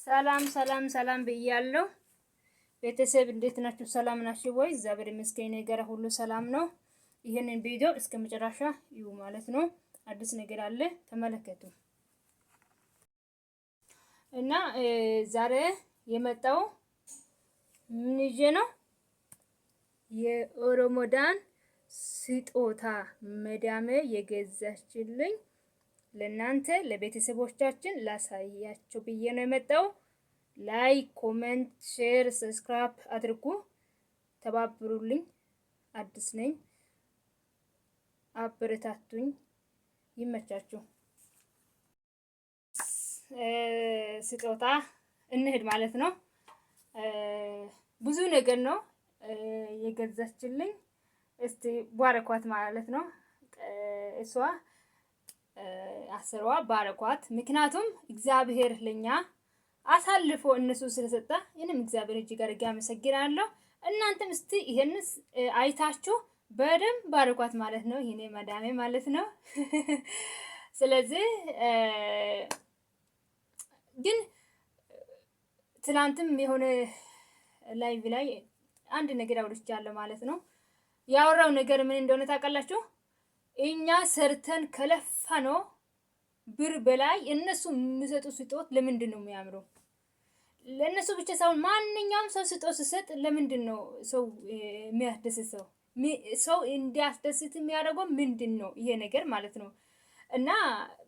ሰላም ሰላም ሰላም ብያለሁ። ቤተሰብ እንዴት ናችሁ? ሰላም ናችሁ ወይ? እግዚአብሔር ይመስገን ነገር ሁሉ ሰላም ነው። ይሄንን ቪዲዮ እስከ መጨረሻ እዩ ማለት ነው። አዲስ ነገር አለ ተመለከቱ። እና ዛሬ የመጣው ምን ይዤ ነው? የኦሮሞዳን ስጦታ መዳሜ የገዛችልኝ ለእናንተ ለቤተሰቦቻችን ላሳያችሁ ብዬ ነው የመጣው። ላይክ፣ ኮሜንት፣ ሼር፣ ሰብስክራይብ አድርጉ፣ ተባብሩልኝ። አዲስ ነኝ፣ አበረታቱኝ። ይመቻችሁ። ስጦታ እንሂድ ማለት ነው። ብዙ ነገር ነው የገዛችልኝ። እስቲ ባረኳት ማለት ነው። እሷ አስሯ ባረኳት። ምክንያቱም እግዚአብሔር ለኛ አሳልፎ እነሱ ስለሰጣ እኔም እግዚአብሔር እጅግ አድርጌ አመሰግናለሁ። እናንተም እስቲ ይሄንስ አይታችሁ በደንብ ባረኳት ማለት ነው። ይሄኔ መዳሜ ማለት ነው። ስለዚህ ግን ትላንትም የሆነ ላይቭ ላይ አንድ ነገር አውርቻለሁ ማለት ነው። ያወራው ነገር ምን እንደሆነ ታውቃላችሁ? እኛ ሰርተን ከለፋ ነው ብር በላይ እነሱ የሚሰጡ ስጦት ለምንድን ነው የሚያምረው? ለእነሱ ብቻ ሳይሆን ማንኛውም ሰው ስጦት ሲሰጥ ለምንድን ነው ሰው የሚያስደስተው? ሰው እንዲያስደስት የሚያደርገው ምንድን ነው? ይሄ ነገር ማለት ነው። እና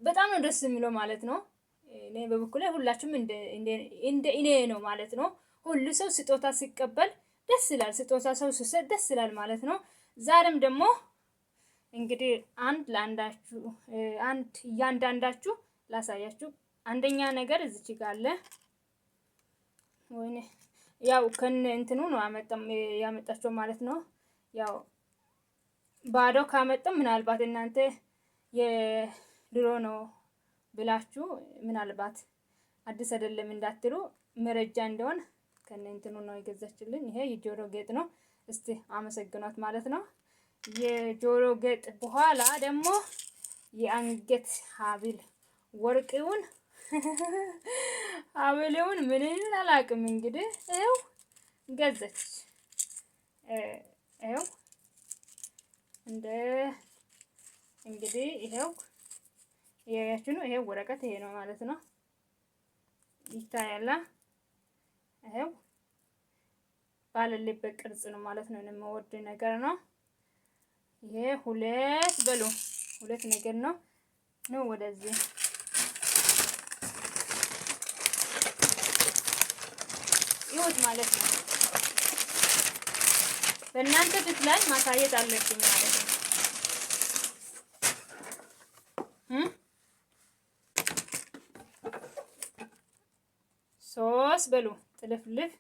በጣም ነው ደስ የሚለው ማለት ነው። እኔ በበኩሌ ሁላችሁም እንደ እኔ ነው ማለት ነው። ሁሉ ሰው ስጦታ ሲቀበል ደስ ይላል። ስጦታ ሰው ሲሰጥ ደስ ይላል ማለት ነው። ዛሬም ደግሞ እንግዲህ እያንዳንዳችሁ ላሳያችሁ። አንደኛ ነገር እዚች ጋር አለ። ወይኔ ያው ከነ እንትኑ ነው ያመጣቸው ማለት ነው። ያው ባዶ ካመጣም ምናልባት እናንተ የድሮ ነው ብላችሁ ምናልባት አዲስ አይደለም እንዳትሉ መረጃ እንደሆነ ከነ እንትኑ ነው የገዛችልኝ። ይሄ የጆሮ ጌጥ ነው። እስቲ አመሰግኗት ማለት ነው። የጆሮ ጌጥ በኋላ ደግሞ የአንገት ሀብል ወርቅውን ሀብሉን ምንን አላውቅም። እንግዲህ ይኸው ገዛች። ይኸው እንግዲህ ይኸው ያያችሁ ነው። ይሄው ወረቀት ይሄ ነው ማለት ነው። ይታያላ። ይሄው ባለልበት ቅርጽ ነው ማለት ነው። የምወድ ነገር ነው። ይሄ ሁለት ነገር ነው ወደዚህ ይወት ማለት ነው። በእናንተ ፊት ላይ ማሳየት አለብኝ ማለት ነው። ሶስት በሉ ጥልፍልፍ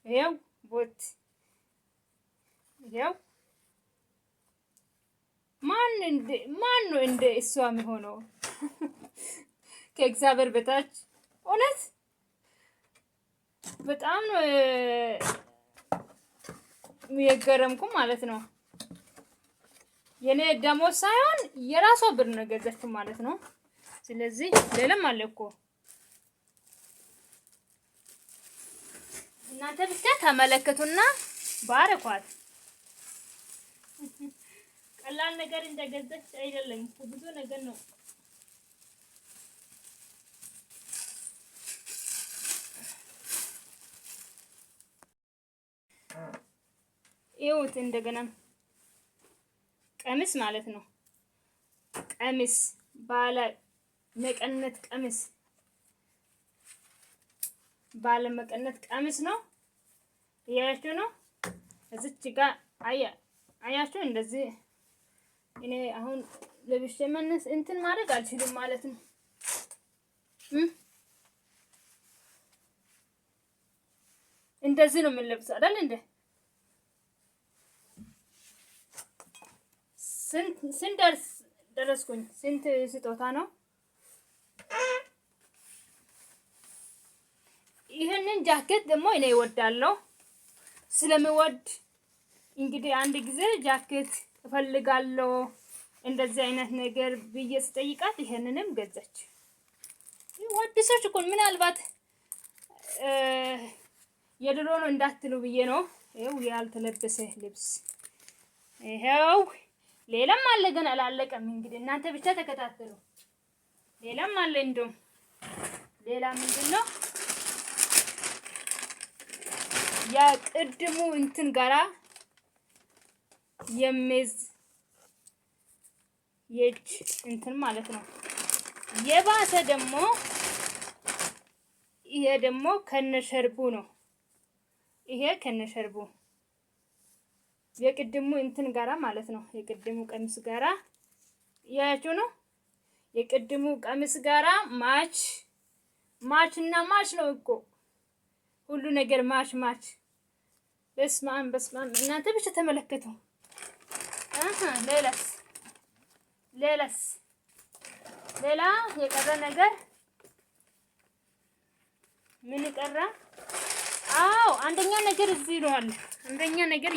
ይሄው ቦት ይሄው ማን ነው እንደ እሷ የሚሆነው? ከእግዚአብሔር በታች እውነት በጣም ነው የገረምኩ ማለት ነው። የኔ ደሞዝ ሳይሆን የራሷ ብር ነው ገዛችው ማለት ነው። ስለዚህ ሌላም አለ እኮ እናንተ ብቻ ተመለከቱና ባረኳት። ቀላል ነገር እንደገዛች አይደለም፣ ብዙ ነገር ነው። ይኸውት እንደገና ቀሚስ ማለት ነው። ቀሚስ ባለ መቀነት ቀሚስ ነው። እያያችሁ ነው። እዚች ጋር አያችሁ እንደዚህ እኔ አሁን ለብሼ መነስ እንትን ማድረግ አልችልም ማለት ነው። እንደዚህ ነው የምንለብሰው አይደል እንዴ? ስንት ደረስኩኝ? ስንት ስጦታ ነው? ይሄንን ጃኬት ደግሞ እኔ እወዳለሁ። ስለምወድ እንግዲህ አንድ ጊዜ ጃኬት እፈልጋለሁ እንደዚህ አይነት ነገር ብዬ ስጠይቃት ይሄንንም ገዛች። ወድሰች እኮ ምናልባት የድሮ ነው እንዳትሉ ብዬ ነው። ይኸው ያልተለበሰ ልብስ ይኸው። ሌላም አለ ግን አላለቀም። እንግዲህ እናንተ ብቻ ተከታተሉ። ሌላም አለ። እንደውም ሌላ ምንድን ነው የቅድሙ እንትን ጋራ የሚዝ የእጅ እንትን ማለት ነው። የባሰ ደግሞ ይሄ ደግሞ ከነሸርቡ ነው። ይሄ ከነሸርቡ የቅድሙ እንትን ጋራ ማለት ነው። የቅድሙ ቀሚስ ጋራ ያያችሁ ነው። የቅድሙ ቀሚስ ጋራ ማች እና ማች ነው እኮ ሁሉ ነገር ማች። በስማም እናንተ ብቻ ተመለከቱ። ሌላ የቀረ ነገር ምን ቀረ? አዎ አንደኛ ነገር እዚህ ነው አለ። አንደኛ ነገር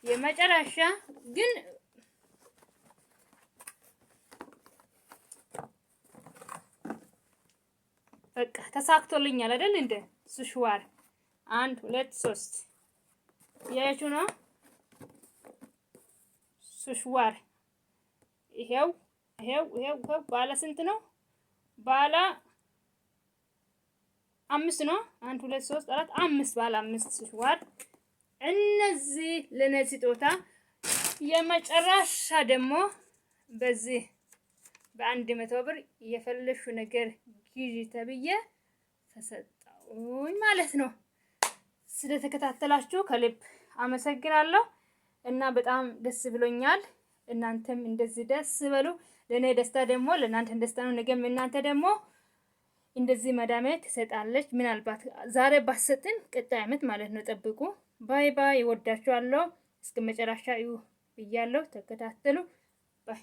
የመጨረሻ ግን በቃ ተሳክቶልኛል አይደል? እንደ ሱሽዋር 1 2 3 ያያችሁ ነው። ሱሽዋር ይሄው ባለ ስንት ነው? ባለ 5 ነው። 1 2 3 4 5 ባለ 5 ሱሽዋር። እነዚህ ለነዚህ ስጦታ የመጨረሻ ደግሞ በዚህ በ100 ብር የፈለሹ ነገር ግዢ ተብዬ ተሰጣውኝ ማለት ነው። ስለተከታተላችሁ ከልብ አመሰግናለሁ እና በጣም ደስ ብሎኛል። እናንተም እንደዚህ ደስ በሉ። ለኔ ደስታ ደግሞ ለእናንተ ደስታ ነው። ነገም እናንተ ደግሞ እንደዚህ መዳሜ ትሰጣለች። ምናልባት ዛሬ ባሰጥን ቀጣይ ዓመት ማለት ነው። ጠብቁ። ባይ ባይ። እወዳችኋለሁ። እስከ መጨረሻ እዩ ብያለሁ። ተከታተሉ። ባይ